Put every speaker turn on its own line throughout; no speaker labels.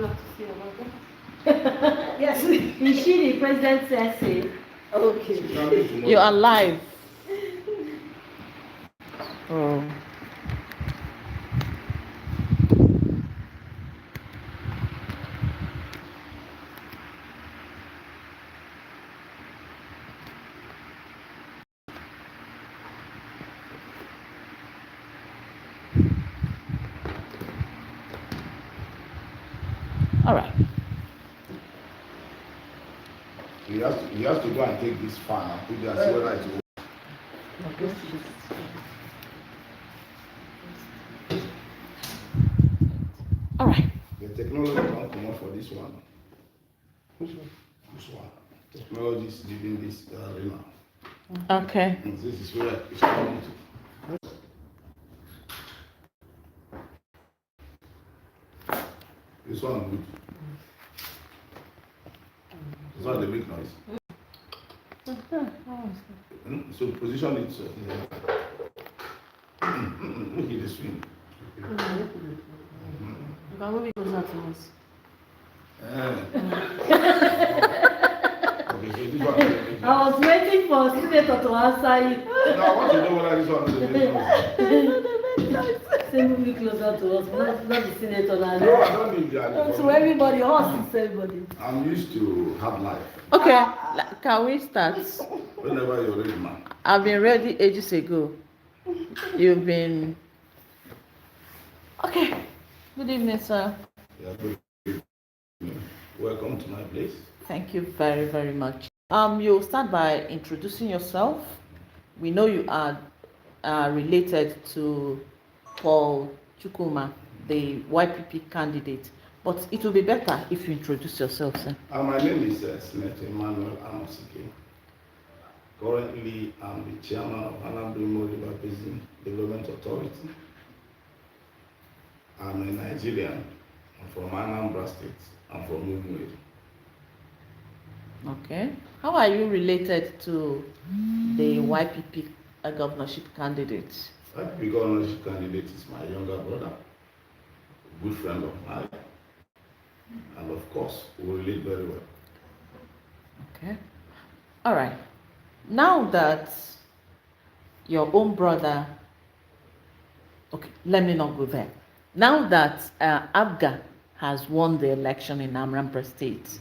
have to say about that? Yes. Is she the president's essay? Okay.
You are live. Oh. All right.
He has to go and take this fan and put it and see whether it will.
Okay. All right.
The technology don't come out for this one. Which one? This one. Technology is leaving this arena.
Okay.
And this is where it's coming to. This one good. This one they make noise. So position it so look at the swing.
But maybe goes out to us.
Okay, so this one.
I was waiting for Senator to answer you.
No, I want to know whether this one is
Say moving closer to us, not the Senator.
No, I don't need that.
So everybody, us is everybody.
I'm used to have life.
Okay. Can we start?
Whenever you're ready, man.
I've been ready ages ago. You've been. Okay. Good evening, sir.
Yeah, good evening. Welcome to my place.
Thank you very, very much. You'll start by introducing yourself. We know you are related to Paul Chukwuma, the YPP candidate, but it will be better if you introduce yourself, sir.
My name is Senator Emmanuel Anosike. Currently, I'm the chairman of Anambra River Basin Development Authority. I'm a Nigerian. I'm from Anambra State. I'm from Umueri.
Okay. How are you related to the YPP governorship candidate?
YPP governorship candidate is my younger brother, a good friend of mine, and of course, we relate very well.
Okay. All right. Now that your own brother, okay, let me not go there. Now that Abga has won the election in Anambra State,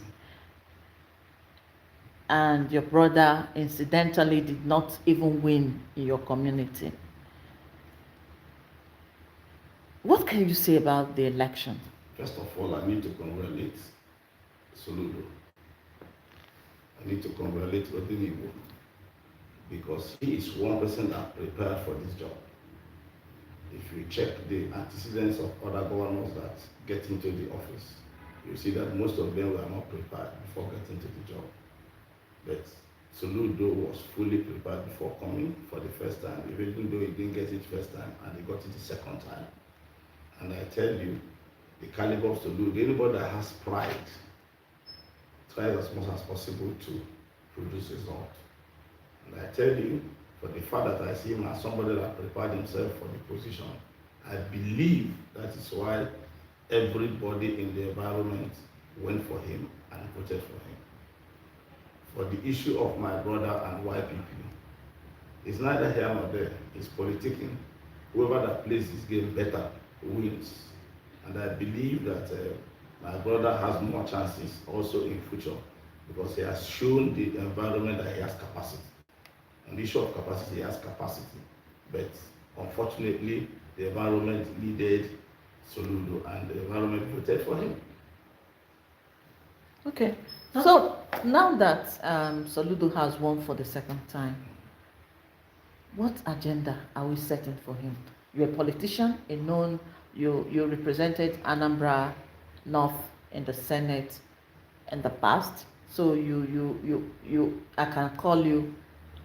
and your brother incidentally did not even win in your community, what can you say about the election?
First of all, I need to congratulate Soludo. I need to congratulate Odinibo because he is one person that prepared for this job. If you check the antecedents of other governors that get into the office, you see that most of them were not prepared before getting to the job. But Soludo was fully prepared before coming for the first time, even though he didn't get it first time and he got it the second time. And I tell you, the caliber of Soludo, anybody that has pride, tries as much as possible to produce result. And I tell you, for the fact that I see him as somebody that prepared himself for the position, I believe that is why everybody in the environment went for him and voted for him. For the issue of my brother and YPP, it's neither here nor there, it's politicking. Whoever that plays this game better wins. And I believe that my brother has more chances also in future because he has shown the environment that he has capacity. On the issue of capacity, he has capacity. But unfortunately, the environment needed Soludo and the environment voted for him.
Okay. So now that Soludo has won for the second time, what agenda are we setting for him? You're a politician, you represented Anambra North in the Senate in the past, so I can call you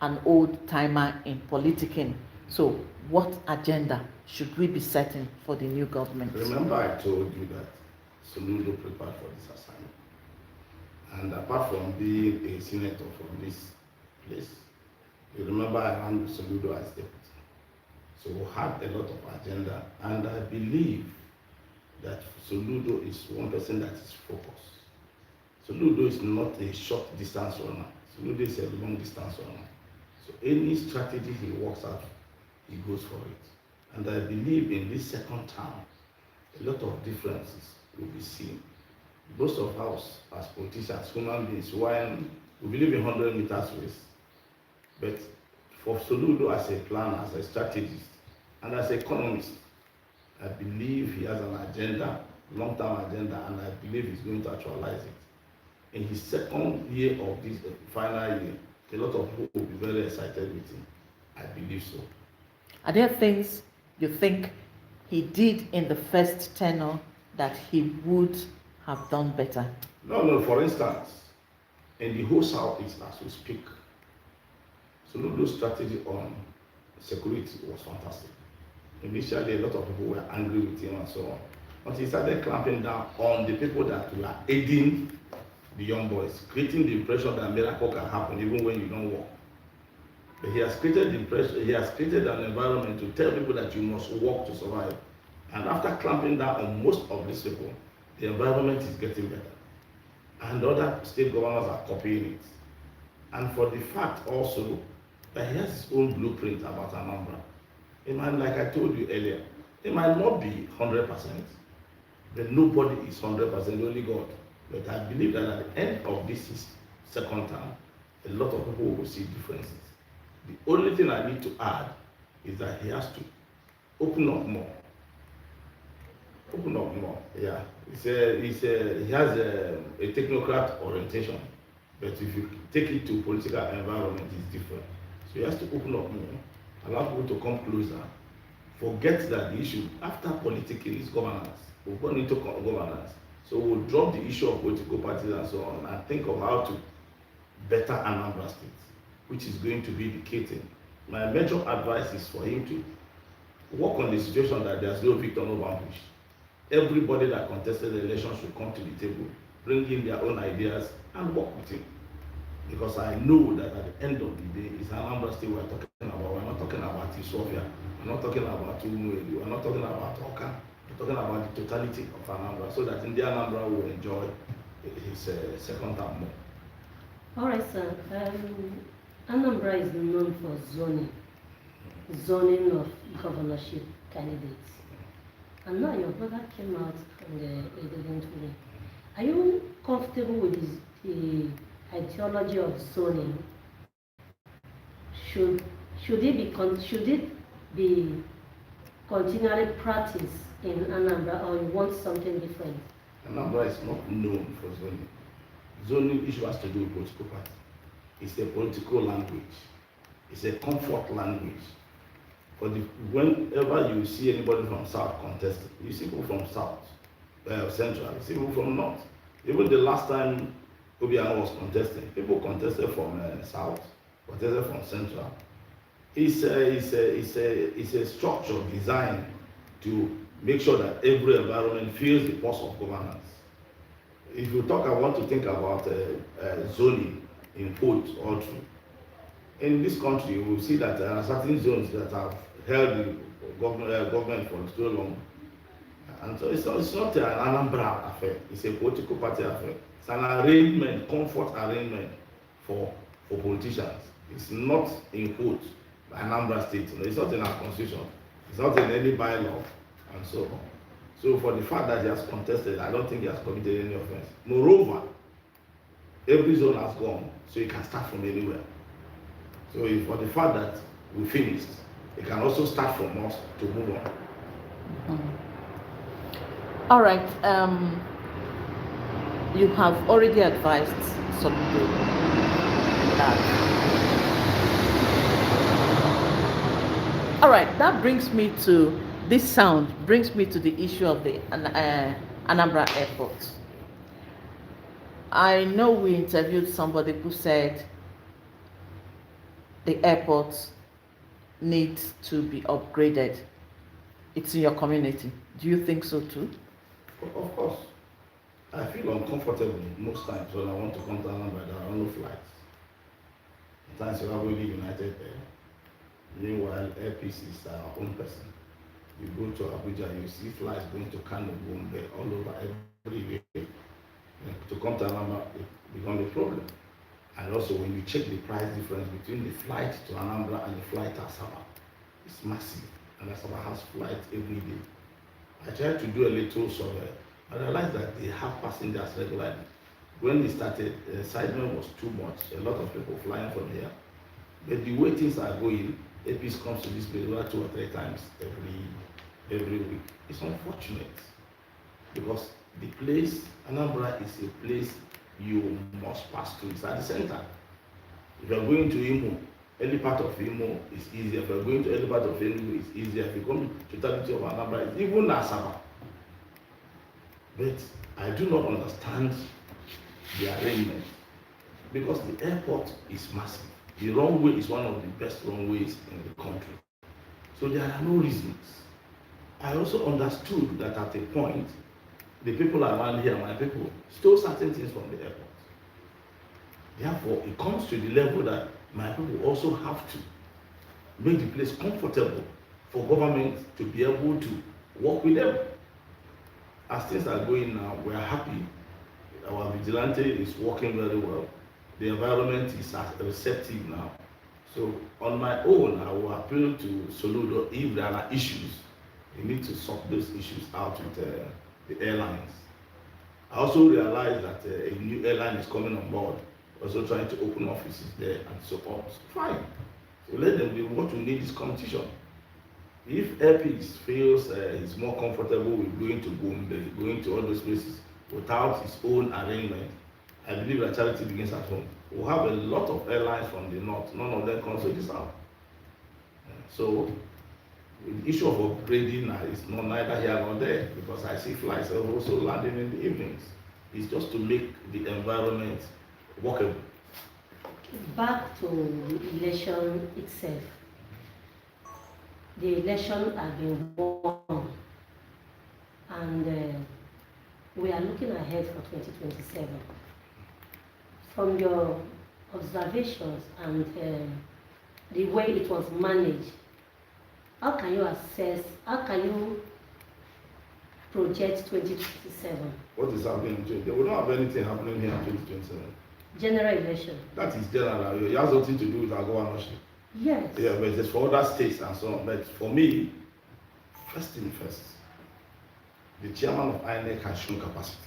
an old timer in politicking. So what agenda should we be setting for the new government?
Remember I told you that Soludo prepared for this assignment. And apart from being a senator from this place, you remember I ran Soludo as deputy. So we had a lot of agenda, and I believe that Soludo is one person that is focused. Soludo is not a short distance runner. Soludo is a long distance runner. So any strategy he works out, he goes for it. And I believe in this second term, a lot of differences will be seen. Most of us, as politicians, human beings, when we believe in 100 meters race, but for Soludo as a planner, as a strategist, and as an economist, I believe he has an agenda, long-term agenda, and I believe he's going to actualize it. In his second year of this final year, a lot of people will be very excited with him. I believe so.
Are there things you think he did in the first tenure that he would have done better?
No, for instance, in the whole Southeast as we speak, Soludo's strategy on security was fantastic. Initially, a lot of people were angry with him and so on. But he started clamping down on the people that were aiding the young boys, creating the impression that miracle can happen even when you don't work. But he has created the impression, he has created an environment to tell people that you must work to survive. And after clamping down on most of these people, the environment is getting better. And other state governors are copying it. And for the fact also that he has his own blueprint about Anambra. It might, like I told you earlier, it might not be 100%, but nobody is 100%, only God. But I believe that at the end of this second term, a lot of people will see differences. The only thing I need to add is that he has to open up more. Open up more, yeah. He has a technocrat orientation, but if you take it to political environment, it's different. So he has to open up more, allow people to come closer, forget that the issue after politics is governance. We'll go into governance. So we'll drop the issue of political parties and so on and think of how to better Anambra State, which is going to be the key thing. My major advice is for him to work on the situation that there's no victor, no vanquish. Everybody that contested the election should come to the table, bring in their own ideas and work with him. Because I know that at the end of the day, it's Anambra State we're talking about. We're not talking about Ethiopia. We're not talking about Umuedi. We're not talking about Oka. We're talking about the totality of Anambra, so that in the Anambra will enjoy his second term more.
All right, sir. Anambra is known for zoning of governorship candidates. And now your brother came out from the didn't win. Are you comfortable with the ideology of zoning? Should it be continually practiced in Anambra, or you want something different?
Anambra is not known for zoning. Zoning issue has to do with political party. It's a political language. It's a comfort language. Whenever you see anybody from South contesting, you see people from South, Central, you see people from North. Even the last time Obiano was contesting, people contested from South, contested from Central. It's a structure designed to make sure that every environment feels the pulse of governance. If you talk, I want to think about zoning in quotes all through. In this country, we will see that there are certain zones that have held the government for so long. And so it's not an Anambra affair, it's a political party affair. It's an arrangement, comfort arrangement for politicians. It's not in quotes by Anambra State. It's not in our constitution. It's not in any bylaw and so on. So for the fact that he has contested, I don't think he has committed any offense. Moreover, every zone has gone, so you can start from anywhere. So for the fact that we finished, you can also start from us to move on.
Mm-hmm. All right. You have already advised Soludo that. All right. That brings me to this sound. Brings me to the issue of the Anambra Airport. I know we interviewed somebody who said the airport needs to be upgraded. It's in your community. Do you think so too?
Of course. I feel uncomfortable most times when I want to come to Anambra. There are no flights. Sometimes you have only United Air. Meanwhile, Air Peace is our own person. You go to Abuja, you see flights going to Kano, Gombe, all over everywhere. To come to Anambra, it becomes a problem. And also, when you check the price difference between the flight to Anambra and the flight to Asaba, it's massive. And Asaba has flights every day. I tried to do a little survey. I realized that they have passengers regularly. When they started, the excitement was too much. A lot of people flying from here. But the way things are going, APs comes to this place 2 or 3 times every week. It's unfortunate because the place, Anambra, is a place you must pass through. It's at the center. If you're going to Imo, any part of Imo is easier. If you're going to any part of Imo, it's easier. If you come to totality of Anambra, it's even Asaba. But I do not understand the arrangement because the airport is massive. The runway is one of the best runways in the country. So there are no reasons. I also understood that at a point, the people around here, my people, stole certain things from the airport. Therefore, it comes to the level that my people also have to make the place comfortable for government to be able to work with them. As things are going now, we are happy. Our vigilante is working very well. The environment is receptive now. So on my own, I will appeal to Soludo if there are issues. We need to sort those issues out with the airlines. I also realize that a new airline is coming on board, also trying to open offices there and so on. So fine. So let them do. What we need is competition. If Airpeace feels he's more comfortable with going to Gombe, going to all those places without his own arrangement, I believe that charity begins at home. We'll have a lot of airlines from the north. None of them comes to the south. So the issue of upgrading is not neither here nor there because I see flights also landing in the evenings. It's just to make the environment workable.
Back to the election itself. The election has been won, and we are looking ahead for 2027. From your observations and the way it was managed, how can you assess, how can you project 2027?
What is happening? There will not have anything happening here in 2027.
General election.
That is general. It has nothing to do with our governorship.
Yes.
Yeah, but it's for other states and so on. But for me, first thing first, the chairman of INEC has shown capacity.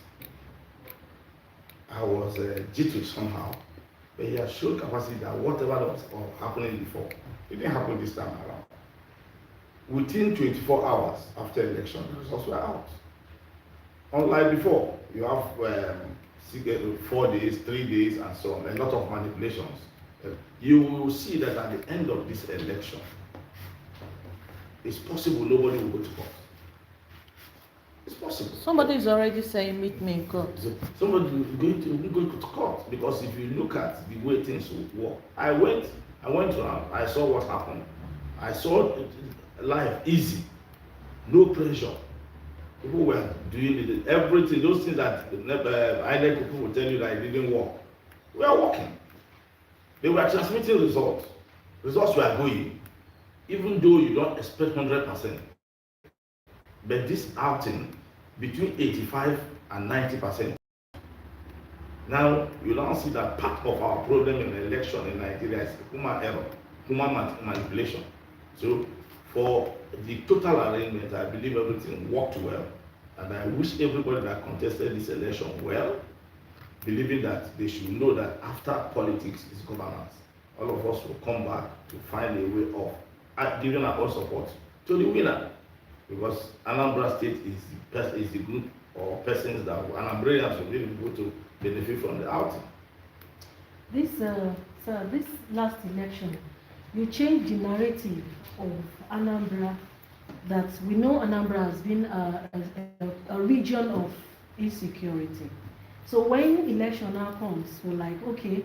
I was jittery somehow, but he has shown capacity that whatever was happening before, it didn't happen this time around. Within 24 hours after election, the results were out. Unlike before, you have 4 days, 3 days, and so on, a lot of manipulations. You will see that at the end of this election, it's possible nobody will go to court. It's possible.
Somebody is already saying, meet me in court.
Somebody will go to court because if you look at the way things work, I went around, I saw what happened. I saw life easy, no pressure. People were doing everything, those things that INEC people will tell you that it didn't work. We are working. They were transmitting results. Results were going, even though you don't expect 100%. But this outing, between 85 and 90%. Now, you now see that part of our problem in the election in Nigeria is human error, human manipulation. So, for the total arrangement, I believe everything worked well. And I wish everybody that contested this election well, believing that they should know that after politics is governance. All of us will come back to find a way of giving our own support to the winner. Because Anambra State is the group or persons that Anambrans will be able to benefit from the outing.
This last election, you changed the narrative of Anambra, that we know Anambra has been a region of insecurity. So when election now comes, we're like, okay,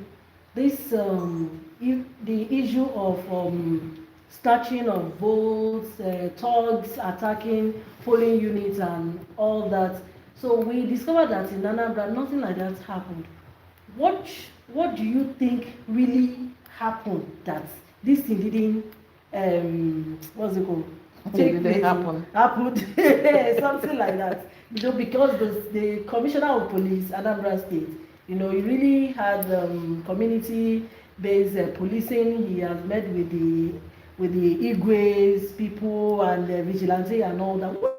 this the issue of snatching of votes, thugs attacking polling units and all that. So we discovered that in Anambra, nothing like that happened. What do you think really happened that this thing didn't, take
Did they
place
happen?
happened, something like that. Because the commissioner of police, Anambra State, he really had community-based policing. He has met with the Igwes people and the vigilante and all that. What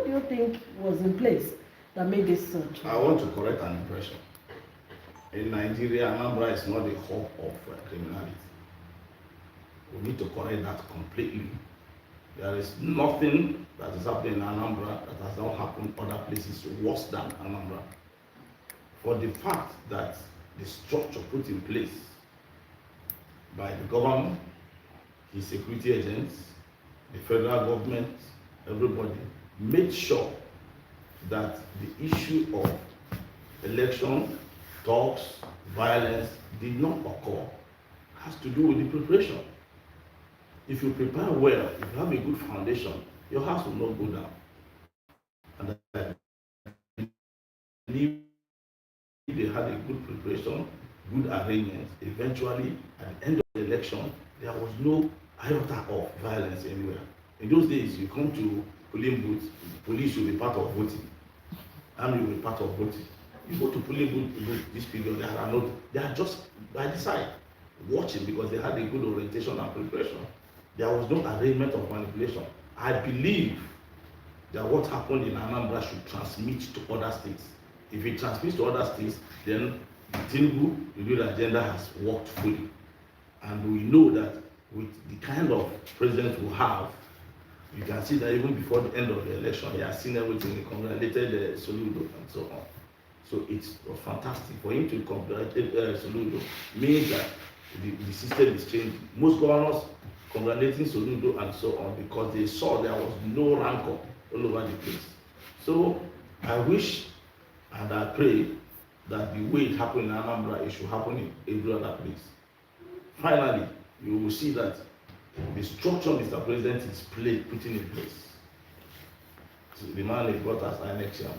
do you think was in place that made this such?
I want to correct an impression. In Nigeria, Anambra is not a hub of criminality. We need to correct that completely. There is nothing that is happening in Anambra that has not happened other places worse than Anambra. For the fact that the structure put in place by the government, his security agents, the federal government, everybody made sure that the issue of election, talks, violence did not occur. It has to do with the preparation. If you prepare well, if you have a good foundation, your house will not go down. And I believe they had a good preparation, good arrangements. Eventually, at the end of the election, there was no iota of violence anywhere. In those days, you come to polling booths, police will be part of voting, army will be part of voting. You go to polling booth this period, they are just by the side watching because they had a good orientation and preparation. There was no arrangement of manipulation. I believe that what happened in Anambra should transmit to other states. If it transmits to other states, then Tinubu, the new agenda has worked fully. And we know that with the kind of president we have, you can see that even before the end of the election, he has seen everything. He congratulated Soludo and so on. So it was fantastic for him to congratulate Soludo. Means that the system is changing. Most governors congratulating Soludo and so on because they saw there was no rancor all over the place. So I wish and I pray that the way it happened in Anambra, it should happen in every other place. Finally, you will see that the structure Mr. President is putting in place. So the man he brought as INEC chairman,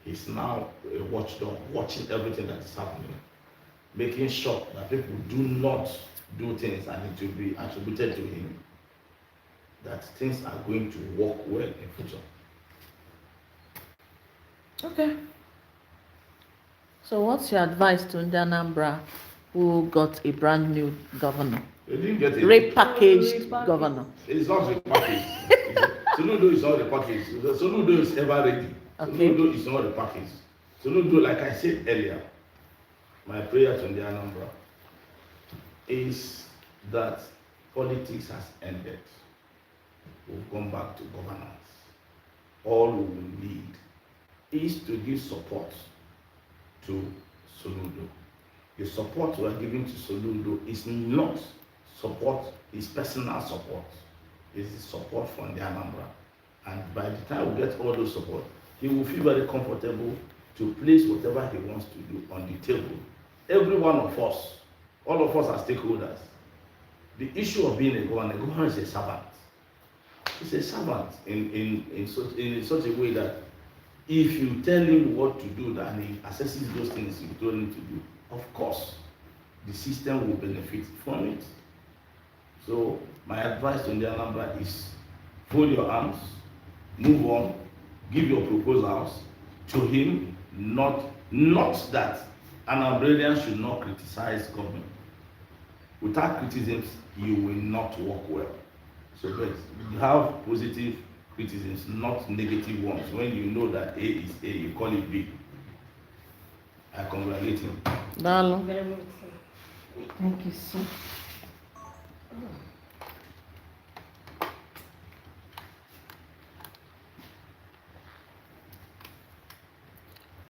he's now a watchdog, watching everything that is happening, making sure that people do not do things and it will be attributed to him, that things are going to work well in future.
Okay. So what's your advice to Anambra who got a brand new governor?
They didn't get a
Repackaged governor.
It's not repackaged. Soludo is not repackaged. Soludo is ever ready.
Okay.
Soludo is not repackaged. Soludo, like I said earlier, my prayer to the Anambra is that politics has ended. We'll come back to governance. All we will need is to give support to Soludo. The support we are giving to Soludo is not support, it's personal support. It's support from the Anambra. And by the time we get all those support, he will feel very comfortable to place whatever he wants to do on the table. Every one of us, all of us are stakeholders. The issue of being a governor is a servant. It's a servant in such a way that if you tell him what to do, and he assesses those things you told him to do, of course, the system will benefit from it. So my advice to the Anambra is fold your arms, move on, give your proposals to him, not that Anambrarians should not criticize government. Without criticisms, you will not work well. So but you have positive criticisms, not negative ones. When you know that A is A, you call it B. I congratulate him.
Dalo.
Very much so.
Thank you so.